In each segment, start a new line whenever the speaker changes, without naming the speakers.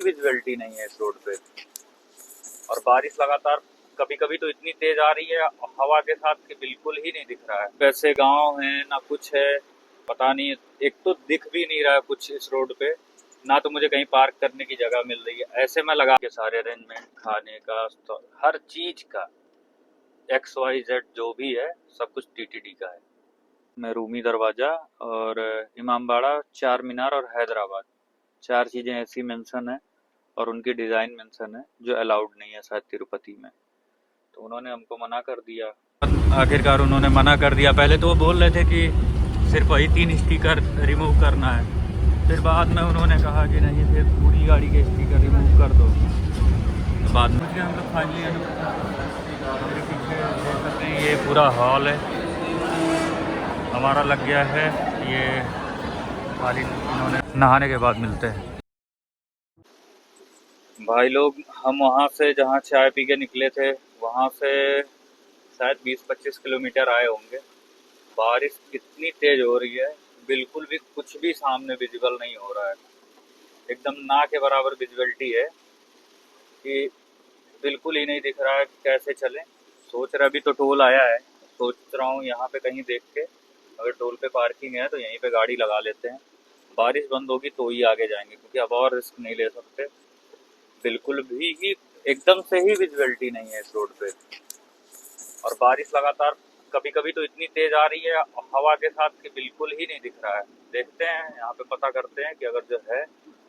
Visibility नहीं है इस रोड पे। और बारिश लगातार कभी कभी तो इतनी तेज आ रही है हवा के साथ कि बिल्कुल ही नहीं दिख रहा है। वैसे गांव है ना कुछ है, पता नहीं। एक तो दिख भी नहीं रहा है कुछ इस रोड पे, ना तो मुझे कहीं पार्क करने की जगह मिल रही है। ऐसे में लगा के सारे अरेंजमेंट खाने का तो हर चीज का XYZ जो भी है सब कुछ TTD का है। मैं रूमी दरवाजा और इमामबाड़ा, चार मीनार और हैदराबाद, चार चीजें ऐसी मेंशन है और उनकी डिजाइन मेंशन है जो अलाउड नहीं है शायद तिरुपति में। तो उन्होंने हमको मना कर दिया। आखिरकार उन्होंने मना कर दिया। पहले तो वो बोल रहे थे कि सिर्फ वही 3 स्टिकर रिमूव करना है, फिर बाद में उन्होंने कहा कि नहीं फिर पूरी गाड़ी के स्टिकर रिमूव कर दो। तो बाद में हम लोग फाइनली मेरे पीछे देख सकते हैं ये पूरा हॉल है हमारा लग गया है। ये खाली उन्होंने नहाने के बाद मिलते हैं भाई लोग। हम वहाँ से जहाँ चाय पी के निकले थे वहाँ से शायद 20-25 किलोमीटर आए होंगे। बारिश इतनी तेज हो रही है, बिल्कुल भी कुछ भी सामने विजिबल नहीं हो रहा है। एकदम ना के बराबर विजिबिलिटी है कि बिल्कुल ही नहीं दिख रहा है कि कैसे चलें। सोच रहा, अभी तो टोल आया है, सोच रहा हूँ यहाँ पे कहीं देख के अगर टोल पे पार्किंग है तो यहीं पे गाड़ी लगा लेते हैं। बारिश बंद होगी तो ही आगे जाएंगे, क्योंकि अब और रिस्क नहीं ले सकते। बिल्कुल भी ही एकदम से ही विजिबिलिटी नहीं है इस रोड पे। और बारिश लगातार कभी कभी तो इतनी तेज आ रही है हवा के साथ कि बिल्कुल ही नहीं दिख रहा है। देखते हैं यहाँ पे, पता करते हैं कि अगर जो है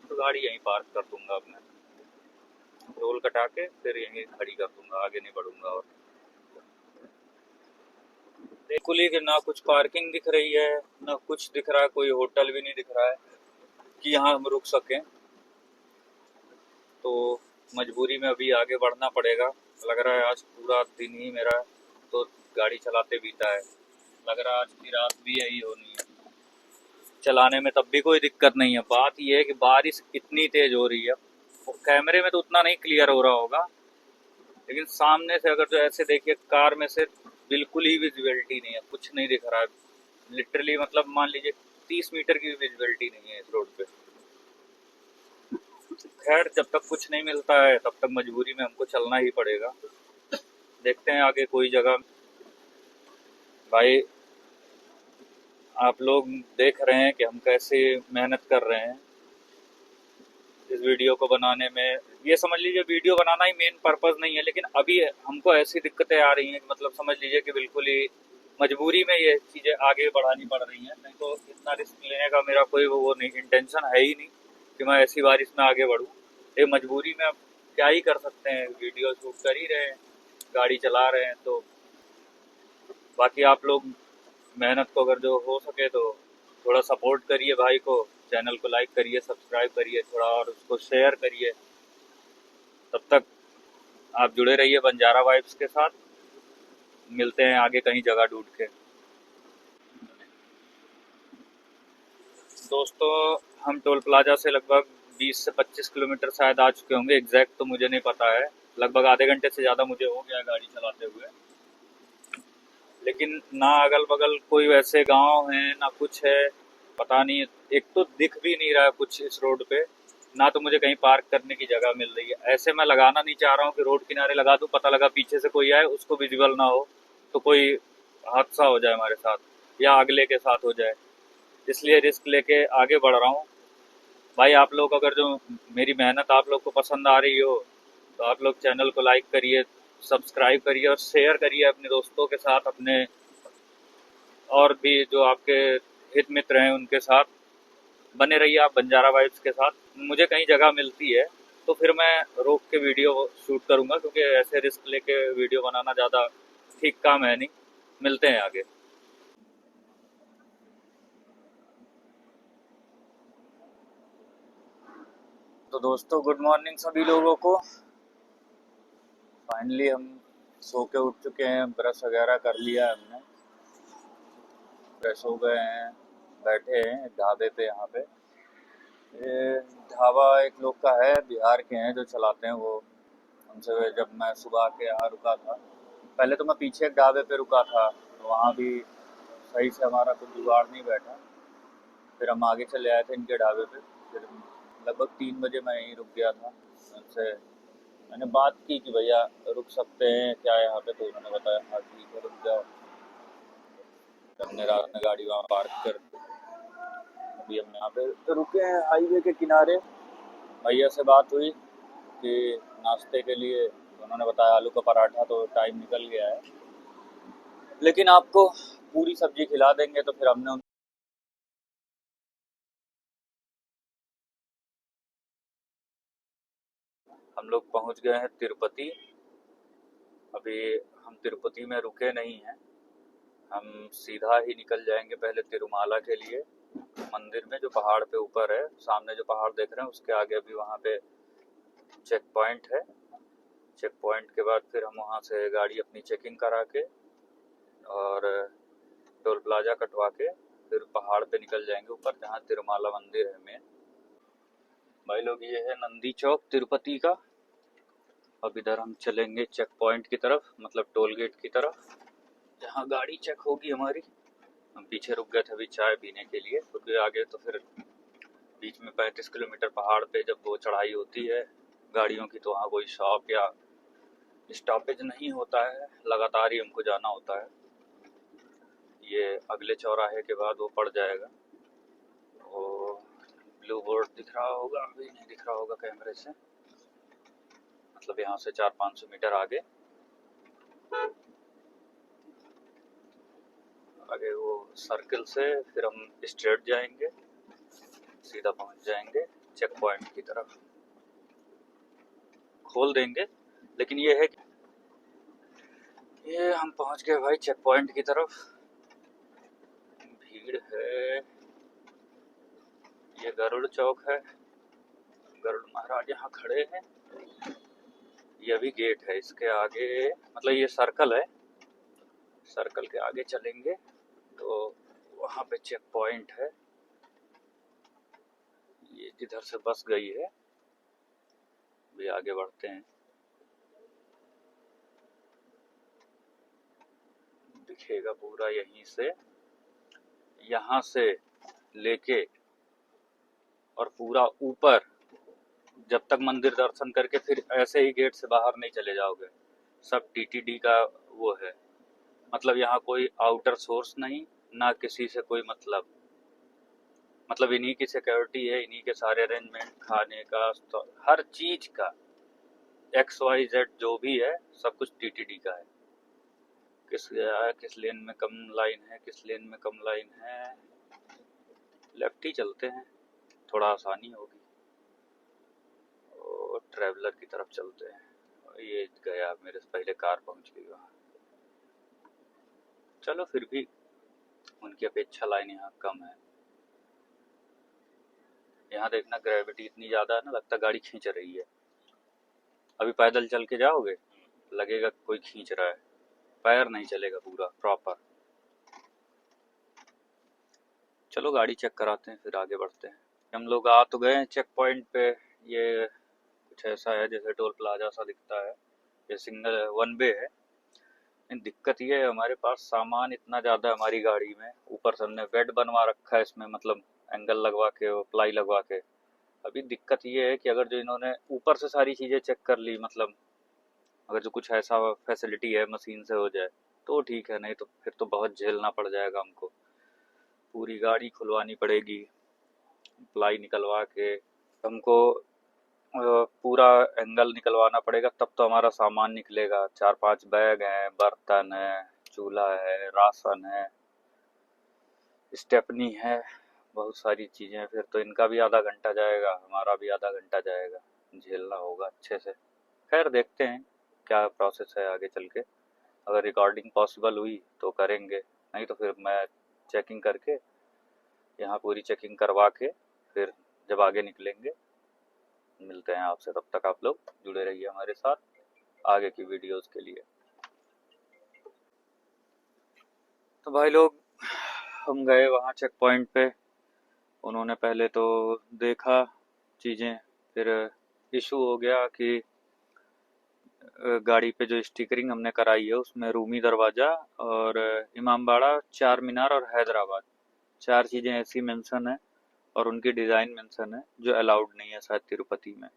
तो गाड़ी यहीं पार्क कर दूंगा, अपने टोल कटा के फिर यहीं खड़ी कर दूंगा, आगे नहीं बढ़ूंगा। और बिल्कुल ही कि ना कुछ पार्किंग दिख रही है ना कुछ दिख रहा है, कोई होटल भी नहीं दिख रहा है कि यहाँ हम रुक सकें। तो मजबूरी में अभी आगे बढ़ना पड़ेगा। लग रहा है आज पूरा दिन ही मेरा तो गाड़ी चलाते बीता है। लग रहा है आज की रात भी यही होनी है। चलाने में तब भी कोई दिक्कत नहीं है। बात यह है कि बारिश इतनी तेज हो रही है, कैमरे में तो उतना नहीं क्लियर हो रहा होगा, लेकिन सामने से अगर जो ऐसे देखिए कार में से बिल्कुल ही विजिबिलिटी नहीं है, कुछ नहीं दिख रहा है। लिटरली मतलब मान लीजिए 30 मीटर की विजिबिलिटी नहीं है इस रोड पे। खैर जब तक कुछ नहीं मिलता है तब तक मजबूरी में हमको चलना ही पड़ेगा। देखते हैं आगे कोई जगह। भाई आप लोग देख रहे हैं कि हम कैसे मेहनत कर रहे हैं इस वीडियो को बनाने में। ये समझ लीजिए वीडियो बनाना ही मेन पर्पस नहीं है, लेकिन अभी हमको ऐसी दिक्कतें आ रही हैं कि मतलब समझ लीजिए कि बिल्कुल ही मजबूरी में ये चीज़ें आगे बढ़ानी पड़ रही हैं। नहीं तो इतना रिस्क लेने का मेरा कोई वो नहीं, इंटेंशन है ही नहीं कि मैं ऐसी बारिश में आगे बढ़ूँ। ये मजबूरी में अब क्या ही कर सकते हैं, वीडियो शूट कर ही रहे हैं, गाड़ी चला रहे हैं। तो बाकी आप लोग मेहनत को अगर जो हो सके तो थोड़ा सपोर्ट करिए भाई को, चैनल को लाइक करिए, सब्सक्राइब करिए थोड़ा, और उसको शेयर करिए। तब तक आप जुड़े रहिए बंजारा वाइब्स के साथ। मिलते हैं आगे कहीं जगह ढूंढ के। दोस्तों हम टोल प्लाजा से लगभग 20 से 25 किलोमीटर शायद आ चुके होंगे, एग्जैक्ट तो मुझे नहीं पता है। लगभग आधे घंटे से ज़्यादा मुझे हो गया गाड़ी चलाते हुए, लेकिन ना अगल बगल कोई वैसे गांव है ना कुछ है, पता नहीं। एक तो दिख भी नहीं रहा है कुछ इस रोड पे, ना तो मुझे कहीं पार्क करने की जगह मिल रही है। ऐसे मैं लगाना नहीं चाह रहा हूँ कि रोड किनारे लगा दूँ, पता लगा पीछे से कोई आए उसको विजिबल ना हो तो कोई हादसा हो जाए हमारे साथ या अगले के साथ हो जाए। इसलिए रिस्क लेके आगे बढ़ रहा हूँ। भाई आप लोग अगर जो मेरी मेहनत आप लोग को पसंद आ रही हो तो आप लोग चैनल को लाइक करिए, सब्सक्राइब करिए और शेयर करिए अपने दोस्तों के साथ, अपने और भी जो आपके हित मित्र हैं उनके साथ। बने रहिए आप बंजारा वाइब्स के साथ। मुझे कहीं जगह मिलती है तो फिर मैं रोक के वीडियो शूट करूंगा, क्योंकि ऐसे रिस्क लेके वीडियो बनाना ज़्यादा ठीक काम है नहीं। मिलते हैं आगे। तो दोस्तों गुड मॉर्निंग सभी लोगों को। फाइनली हम सो के उठ चुके हैं, ब्रश वगैरह कर लिया है हमने, फ्रेश हो गए हैं, बैठे हैं ढाबे पे। यहाँ पे ये ढाबा एक लोग का है, बिहार के हैं जो चलाते हैं वो। हमसे जब मैं सुबह के यहाँ रुका था, पहले तो मैं पीछे एक ढाबे पे रुका था तो वहाँ भी सही से हमारा कुछ जुगाड़ नहीं बैठा। फिर हम आगे चले आए थे इनके ढाबे पे। फिर लगभग 3 बजे मैं यहीं रुक गया था। उनसे मैंने बात की कि भैया रुक सकते हैं क्या यहाँ पे, तो उन्होंने बताया हाँ ठीक है रुक जाओ। हमने रात में गाड़ी वहाँ पार्क कर दी। अभी हम यहाँ पे रुके हैं हाईवे के किनारे। भैया से बात हुई कि नाश्ते के लिए, उन्होंने बताया आलू का पराठा, तो टाइम निकल गया है लेकिन आपको पूरी सब्जी खिला देंगे। तो फिर हमने हम लोग पहुँच गए हैं तिरुपति। अभी हम तिरुपति में रुके नहीं हैं, हम सीधा ही निकल जाएंगे पहले तिरुमाला के लिए मंदिर में, जो पहाड़ पे ऊपर है। सामने जो पहाड़ देख रहे हैं उसके आगे अभी वहाँ पे चेक पॉइंट है। चेक पॉइंट के बाद फिर हम वहाँ से गाड़ी अपनी चेकिंग करा के और टोल प्लाजा कटवा के फिर पहाड़ पे निकल जाएंगे ऊपर, जहाँ तिरुमाला मंदिर है मेन। भाई लोग ये है नंदी चौक तिरुपति का। अब इधर हम चलेंगे चेक पॉइंट की तरफ, मतलब टोल गेट की तरफ, जहाँ गाड़ी चेक होगी हमारी। हम पीछे रुक गए थे अभी चाय पीने के लिए, क्योंकि आगे तो फिर बीच में 35 किलोमीटर पहाड़ पे जब वो चढ़ाई होती है गाड़ियों की, तो वहाँ कोई शॉप या स्टॉपेज नहीं होता है, लगातार ही हमको जाना होता है। ये अगले चौराहे के बाद वो पड़ जाएगा। वो ब्लू बोर्ड दिख रहा होगा, अभी नहीं दिख रहा होगा कैमरे से, मतलब यहाँ से 400-500 मीटर आगे वो सर्किल से फिर हम स्ट्रेट जाएंगे, सीधा पहुँच जाएंगे चेक पॉइंट की तरफ। खोल देंगे, लेकिन ये है कि ये हम पहुँच गए भाई चेक पॉइंट की तरफ। भीड़ है। ये गरुड़ चौक है, गरुड़ महाराज यहाँ खड़े हैं। ये भी गेट है इसके आगे, मतलब ये सर्कल है, सर्कल के आगे चलेंगे तो वहाँ पे चेक पॉइंट है। ये इधर से बस गई है, भी आगे बढ़ते हैं। दिखेगा पूरा यहीं से, यहाँ से लेके और पूरा ऊपर, जब तक मंदिर दर्शन करके फिर ऐसे ही गेट से बाहर नहीं चले जाओगे। सब टीटीडी का वो है, मतलब यहाँ कोई आउटर सोर्स नहीं, ना किसी से कोई मतलब इन्हीं की सिक्योरिटी है, इन्हीं के सारे अरेंजमेंट, खाने का तो हर चीज का XYZ जो भी है सब कुछ टीटीडी का है। किस लेन में कम लाइन है, किस लेन में कम लाइन है, लेफ्ट ही चलते हैं, थोड़ा आसानी होगी। और ट्रैवलर की तरफ चलते हैं। ये गया, मेरे से पहले कार पहुंच गई वहाँ। चलो फिर भी उनकी अपेक्षा लाइन यहाँ कम है। यहाँ देखना ग्रेविटी इतनी ज़्यादा है ना, लगता गाड़ी खींच रही है। अभी पैदल चल के जाओगे लगेगा कोई खींच रहा है, पैर नहीं चलेगा पूरा प्रॉपर। चलो गाड़ी चेक कराते हैं फिर आगे बढ़ते हैं। हम लोग आ तो गए हैं चेक पॉइंट पे। ये कुछ ऐसा है जैसे टोल प्लाजा सा दिखता है। ये सिंगल वन वे है। दिक्कत ये है हमारे पास सामान इतना ज़्यादा है हमारी गाड़ी में, ऊपर से हमने बेड बनवा रखा है इसमें, मतलब एंगल लगवा के, प्लाई लगवा के। अभी दिक्कत ये है कि अगर जो इन्होंने ऊपर से सारी चीज़ें चेक कर ली, मतलब अगर जो कुछ ऐसा फैसिलिटी है मशीन से हो जाए तो ठीक है, नहीं तो फिर तो बहुत झेलना पड़ जाएगा हमको। पूरी गाड़ी खुलवानी पड़ेगी, प्लाई निकलवा के हमको पूरा एंगल निकलवाना पड़ेगा, तब तो हमारा सामान निकलेगा। 4-5 बैग हैं, बर्तन है, चूल्हा है, राशन है, स्टेपनी है, बहुत सारी चीज़ें हैं। फिर तो इनका भी आधा घंटा जाएगा, हमारा भी आधा घंटा जाएगा, झेलना होगा अच्छे से। खैर देखते हैं क्या प्रोसेस है आगे चल के। अगर रिकॉर्डिंग पॉसिबल हुई तो करेंगे, नहीं तो फिर मैं चेकिंग करके, यहाँ पूरी चेकिंग करवा के फिर जब आगे निकलेंगे मिलते हैं आपसे। तब तक आप लोग जुड़े रहिए हमारे साथ आगे की वीडियोस के लिए। तो भाई लोग हम गए वहाँ चेक पॉइंट पे। उन्होंने पहले तो देखा चीज़ें, फिर इशू हो गया कि गाड़ी पे जो स्टिकरिंग हमने कराई है उसमें रूमी दरवाज़ा और इमामबाड़ा, चार मीनार और हैदराबाद, 4 चीज़ें ऐसी मेंशन है। और उनकी डिज़ाइन मेंशन है जो अलाउड नहीं है शायद तिरुपति में।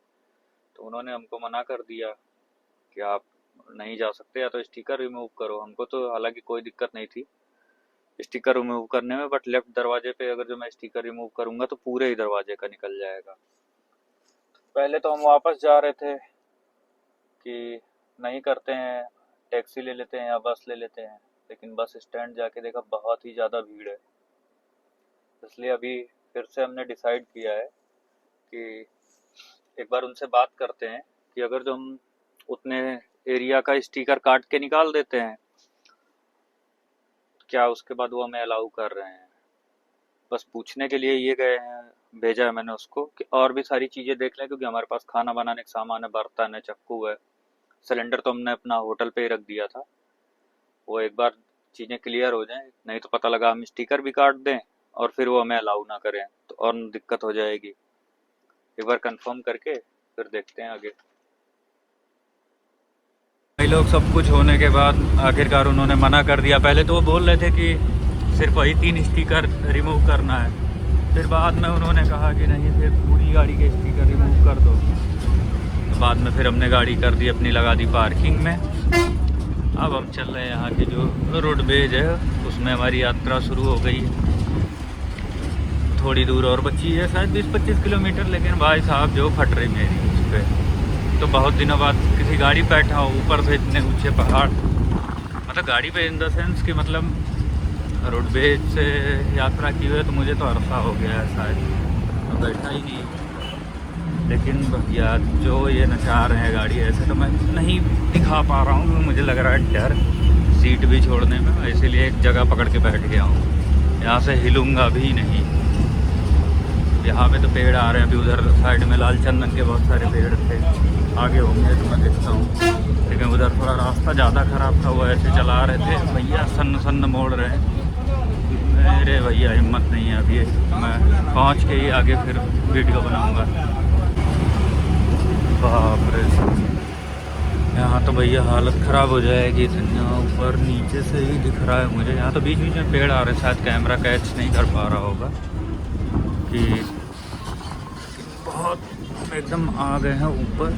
तो उन्होंने हमको मना कर दिया कि आप नहीं जा सकते, या तो स्टिकर रिमूव करो। हमको तो हालांकि कोई दिक्कत नहीं थी स्टिकर रिमूव करने में, बट लेफ्ट दरवाजे पे अगर जो मैं स्टिकर रिमूव करूँगा तो पूरे ही दरवाजे का निकल जाएगा। पहले तो हम वापस जा रहे थे कि नहीं करते हैं, टैक्सी ले लेते हैं या बस ले लेते हैं, लेकिन बस स्टैंड जाके देखा बहुत ही ज़्यादा भीड़ है। इसलिए अभी फिर से हमने डिसाइड किया है कि एक बार उनसे बात करते हैं कि अगर जो हम उतने एरिया का स्टिकर काट के निकाल देते हैं, क्या उसके बाद वो हमें अलाउ कर रहे हैं। बस पूछने के लिए ये गए हैं, भेजा है मैंने उसको कि और भी सारी चीज़ें देख लें, क्योंकि हमारे पास खाना बनाने का सामान है, बर्तन है, चक्कू है, सिलेंडर तो हमने अपना होटल पे ही रख दिया था। वो एक बार चीज़ें क्लियर हो जाएं, नहीं तो पता लगा हम स्टिकर भी काट दें और फिर वो हमें अलाउ ना करें तो और दिक्कत हो जाएगी। एक बार कंफर्म करके फिर देखते हैं आगे। कई लोग सब कुछ होने के बाद आखिरकार उन्होंने मना कर दिया। पहले तो वो बोल रहे थे कि सिर्फ वही 3 स्टिकर रिमूव करना है, फिर बाद में उन्होंने कहा कि नहीं फिर पूरी गाड़ी के स्टिकर रिमूव कर दो। तो बाद में फिर हमने गाड़ी कर दी अपनी, लगा दी पार्किंग में। अब हम चल रहे हैं यहाँ की जो रोडवेज है उसमें हमारी यात्रा शुरू हो गई है। थोड़ी दूर और बची है, शायद 20-25 किलोमीटर, लेकिन भाई साहब जो फट रही मेरी उस पर। तो बहुत दिनों बाद किसी गाड़ी पे बैठा हूँ, ऊपर से इतने ऊंचे पहाड़, मतलब गाड़ी पे इन द सेंस कि मतलब रोडवेज से यात्रा की हुई है तो मुझे तो अरसा हो गया है शायद, तो बैठा ही नहीं। लेकिन भैया जो ये नचा रहे हैं गाड़ी ऐसे तो मैं नहीं दिखा पा रहा हूँ, मुझे लग रहा है डर सीट भी छोड़ने में, इसीलिए एक जगह पकड़ के बैठ गया हूँ, यहाँ से हिलूँगा भी नहीं। यहाँ पे तो पेड़ आ रहे हैं, अभी उधर साइड में लाल चंदन के बहुत सारे पेड़ थे, आगे होंगे तो मैं देखता हूँ, लेकिन उधर थोड़ा रास्ता ज़्यादा ख़राब था, वो ऐसे चला रहे थे भैया, सन्न सन्न मोड़ रहे हैं। मेरे भैया हिम्मत नहीं है अभी, मैं पहुँच के ही आगे फिर वीडियो बनाऊँगा। बाप रे, यहाँ तो भैया हालत ख़राब हो जाएगी। यहाँ ऊपर नीचे से ही दिख रहा है मुझे, यहाँ तो बीच बीच में पेड़ आ रहे हैं, शायद कैमरा कैच नहीं कर पा रहा होगा कि बहुत एकदम आ गए हैं ऊपर।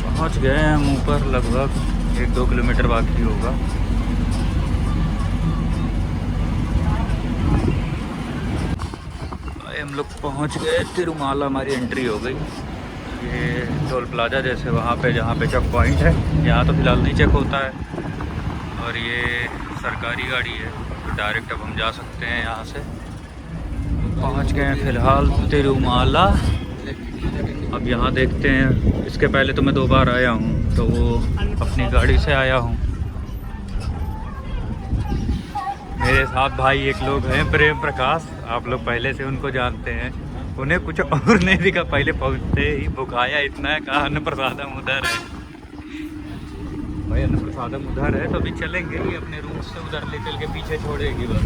पहुँच गए हैं हम ऊपर, लगभग 1-2 किलोमीटर बाकी होगा। हम लोग पहुँच गए तिरुमाला, हमारी एंट्री हो गई। ये टोल प्लाजा जैसे वहाँ पे जहाँ पे चेक पॉइंट है, यहाँ तो फ़िलहाल नहीं चेक होता है, और ये सरकारी गाड़ी है तो डायरेक्ट अब हम जा सकते हैं यहाँ से। पहुँच गए हैं फ़िलहाल तिरुमाला। अब यहाँ देखते हैं, इसके पहले तो मैं 2 बार आया हूँ, तो वो अपनी गाड़ी से आया हूँ। मेरे साथ भाई एक लोग हैं, प्रेम प्रकाश, आप लोग पहले से उनको जानते हैं। उन्हें कुछ और नहीं दिखा, पहले पहुँचते ही भुखाया इतना है, कहा अन्न प्रसादम उधर है। भाई अन्न प्रसादम उधर है तो अभी चलेंगे ही अपने रूम से, उधर ले चल के पीछे छोड़ेगी बस।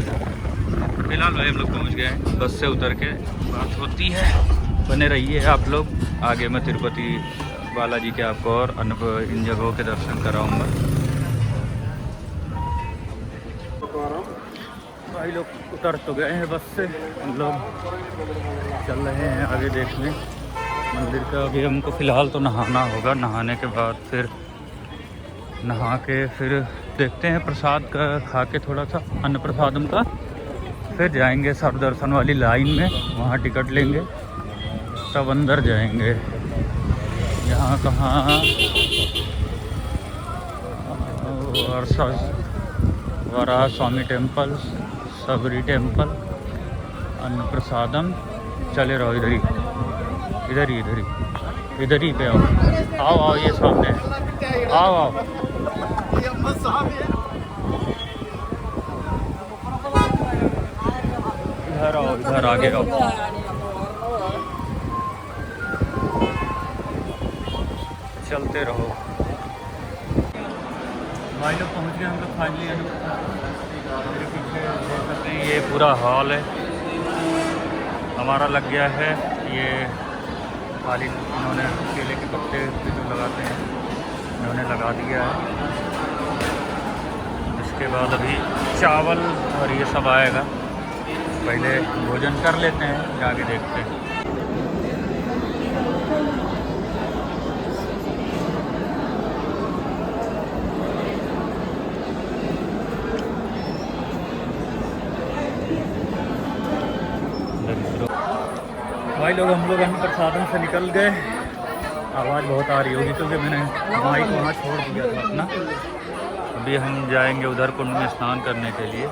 फिलहाल भाई हम लोग पहुँच गए हैं, बस से उतर के बात होती है। बने रहिए आप लोग, आगे मैं तिरुपति बालाजी के आपको और इन जगहों के दर्शन कराऊँगा। भाई लोग उतर तो गए हैं बस से, हम लोग चल रहे हैं आगे देखने मंदिर का। अभी हमको फ़िलहाल तो नहाना होगा, नहाने के बाद फिर नहा के फिर देखते हैं प्रसाद का खा के थोड़ा सा अन्न प्रसादम का, फिर जाएंगे सर्व दर्शन वाली लाइन में, वहाँ टिकट लेंगे तब अंदर जाएंगे। यहाँ कहाँ वराह स्वामी टेम्पल, सबरी टेम्पल, अन्न प्रसादम। चले रहो इधर ही, इधर ही इधर ही इधर ही पे आओ आओ आओ, ये सामने है, आओ आओ। इधर आओ, इधर आगे आओ। चलते रहो भाई लोग। पहुँच गए हम लोग फाइनली। मेरे पीछे देख सकते हैं ये पूरा हॉल है हमारा लग गया है। ये खाली इन्होंने केले के पत्ते जो लगाते हैं इन्होंने लगा दिया है। उसके बाद अभी चावल और ये सब आएगा। पहले भोजन कर लेते हैं, जाके देखते हैं। भाई लोग, हम लोग अन्न प्रसादम से निकल गए। आवाज़ बहुत आ रही होगी क्योंकि मैंने माइक वहाँ छोड़ दिया था अपना। अभी हम जाएंगे उधर कुंड में स्नान करने के लिए।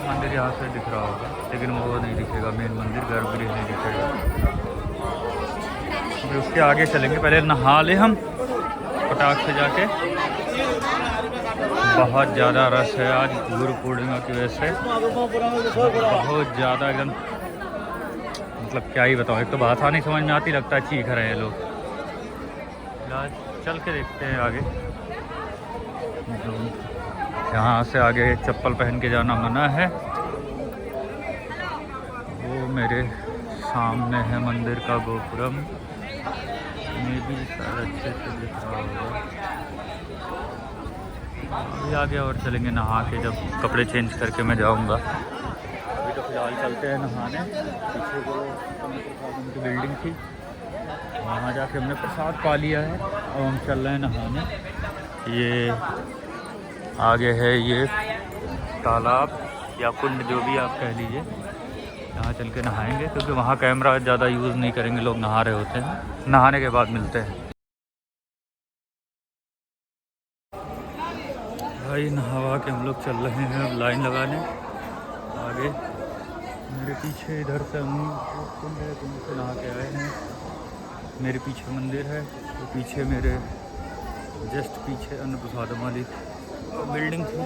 मंदिर यहाँ से दिख रहा होगा, लेकिन वो नहीं दिखेगा, मेन मंदिर गर्भगृह नहीं दिखेगा। अभी उसके आगे चलेंगे, पहले नहा ले हम फटाक से जाके। बहुत ज़्यादा रश है आज गुरु पूर्णिमा की वजह से, बहुत ज़्यादा एकदम, मतलब क्या ही बताऊँ। एक तो भाषा नहीं समझ में आती, लगता है चीख रहे हैं लोग। चल के देखते हैं आगे। यहाँ से आगे चप्पल पहन के जाना मना है। वो मेरे सामने है मंदिर का गोपुरम, में भी शायद अच्छे से दिख रहा होगा। अभी आगे और चलेंगे नहा के, जब कपड़े चेंज करके मैं जाऊंगा। अभी तो फिलहाल चलते हैं नहाने। पीछे वो प्रसाद की बिल्डिंग थी, वहाँ जाके हमने प्रसाद पा लिया है और हम चल रहे हैं नहाने। ये आगे है ये तालाब या कुंड, जो भी आप कह लीजिए। यहाँ चल के नहाएंगे क्योंकि वहाँ कैमरा ज़्यादा यूज़ नहीं करेंगे, लोग नहा रहे होते हैं। नहाने के बाद मिलते हैं। भाई नहावा के हम लोग चल रहे हैं अब लाइन लगाने। आगे मेरे पीछे इधर से हम कुंड है, कुंड से नहा के आए हैं। मेरे पीछे मंदिर है, तो पीछे मेरे जस्ट पीछे अन्न प्रसादम वाली बिल्डिंग थी।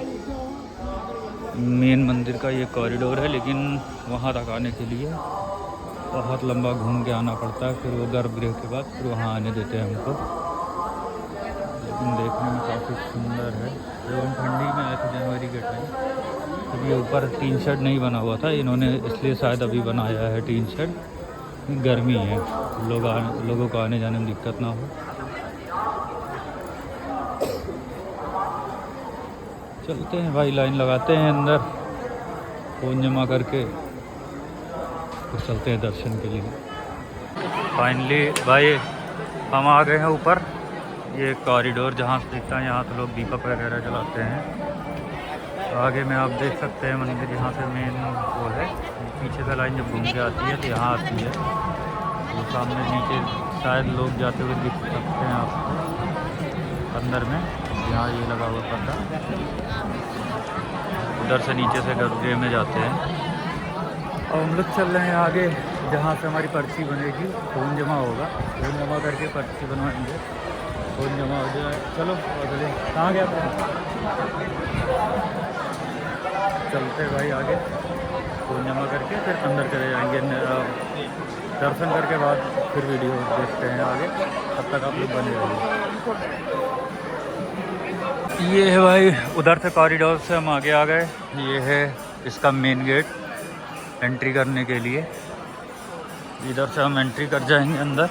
मेन मंदिर का ये कॉरिडोर है, लेकिन वहाँ तक आने के लिए बहुत लंबा घूम के आना पड़ता है। फिर वो गर्भगृह के बाद फिर वहाँ आने देते हैं हमको। लेकिन देखने में काफ़ी सुंदर है। जब हम ठंडी में आए थे जनवरी के टाइम, तब ये ऊपर टीन शेड नहीं बना हुआ था, इन्होंने इसलिए शायद अभी बनाया है टीन शेड। गर्मी है, लोगों को आने जाने में दिक्कत ना हो। चलते हैं भाई, लाइन लगाते हैं अंदर, फ़ोन जमा करके फिर चलते हैं दर्शन के लिए। फाइनली भाई हम आ गए हैं ऊपर। ये कॉरिडोर जहाँ से दिखता है, यहाँ से लोग दीपक वगैरह जलाते हैं। आगे में आप देख सकते हैं मंदिर, यहाँ से मेन वो है। पीछे का लाइन जब घूम के आती है तो यहाँ आती है। वो सामने नीचे शायद लोग जाते हुए दिख सकते हैं आपको अंदर में। यहाँ ये लगा हुआ पर्दा, उधर से नीचे से गर्भगृह में जाते हैं। और हम लोग चल रहे हैं आगे, जहाँ से हमारी पर्ची बनेगी। फ़ोन जमा होगा, फ़ोन जमा करके पर्ची बनवाएंगे। फ़ोन जमा हो जाए, चलो अगले कहाँ गया था। चलते भाई आगे, फ़ोन जमा करके फिर अंदर चले जाएंगे। दर्शन करके बाद फिर वीडियो देखते हैं आगे। तब तक आप लोग बने रहिए। ये है भाई, उधर से कॉरिडोर से हम आगे आ गए। ये है इसका मेन गेट एंट्री करने के लिए। इधर से हम एंट्री कर जाएंगे अंदर।